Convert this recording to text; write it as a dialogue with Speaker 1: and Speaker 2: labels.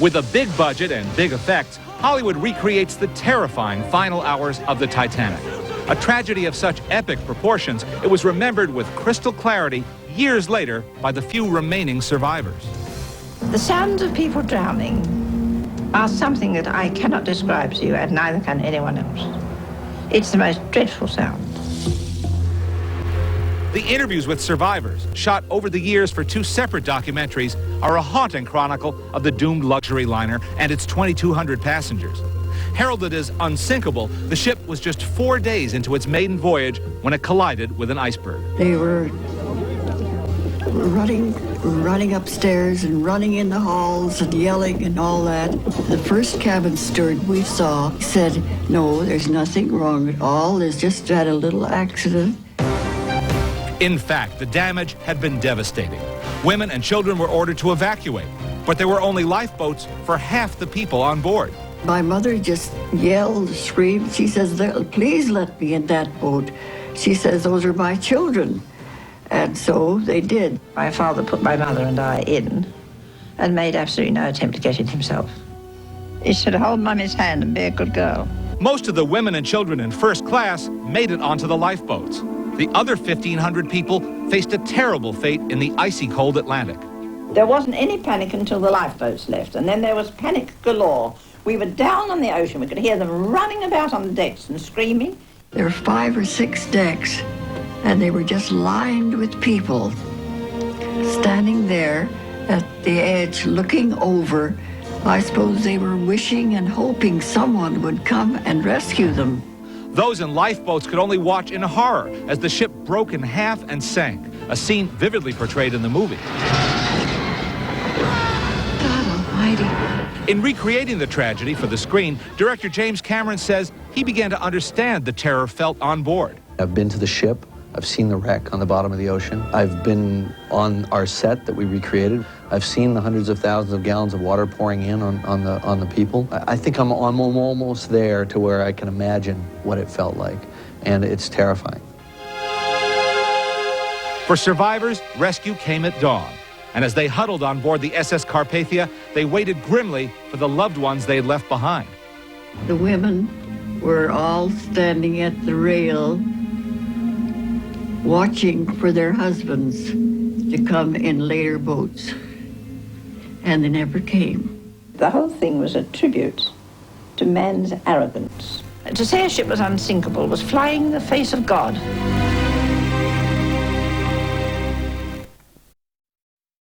Speaker 1: With a big budget and big effects, Hollywood recreates the terrifying final hours of the Titanic. A tragedy of such epic proportions, it was remembered with crystal clarity years later by the few remaining survivors.
Speaker 2: The sounds of people drowning are something that I cannot describe to you, and neither can anyone else. It's the most dreadful sound.
Speaker 1: The interviews with survivors, shot over the years for 2 separate documentaries, are a haunting chronicle of the doomed luxury liner and its 2,200 passengers. Heralded as unsinkable, the ship was just 4 days into its maiden voyage when it collided with an iceberg.
Speaker 3: They were running upstairs and running in the halls and yelling and all that. The first cabin steward we saw said, "No, there's nothing wrong at all. There's just had a little accident."
Speaker 1: In fact, the damage had been devastating. Women and children were ordered to evacuate, but there were only lifeboats for half the people on board.
Speaker 3: My mother just yelled, screamed. She says, "Please let me in that boat." She says, "Those are my children." And so they did.
Speaker 2: My father put my mother and I in and made absolutely no attempt to get in himself. He said, "Hold Mummy's hand and be a good girl."
Speaker 1: Most of the women and children in first class made it onto the lifeboats. The other 1,500 people faced a terrible fate in the icy cold Atlantic.
Speaker 2: There wasn't any panic until the lifeboats left, and then there was panic galore. We were down on the ocean. We could hear them running about on the decks and screaming.
Speaker 3: There were 5 or 6 decks, and they were just lined with people standing there at the edge looking over. I suppose they were wishing and hoping someone would come and rescue them.
Speaker 1: Those in lifeboats could only watch in horror as the ship broke in half and sank, a scene vividly portrayed in the movie.
Speaker 3: God almighty.
Speaker 1: In recreating the tragedy for the screen, director James Cameron says he began to understand the terror felt on board.
Speaker 4: I've been to the ship. I've seen the wreck on the bottom of the ocean. I've been on our set that we recreated. I've seen the hundreds of thousands of gallons of water pouring in on the people. I think I'm almost there to where I can imagine what it felt like, and it's terrifying.
Speaker 1: For survivors, rescue came at dawn. And as they huddled on board the SS Carpathia, they waited grimly for the loved ones they had left behind.
Speaker 3: The women were all standing at the rail watching for their husbands to come in later boats, and they never came.
Speaker 2: The whole thing was a tribute to man's arrogance. To say a ship was unsinkable was flying in the face of God.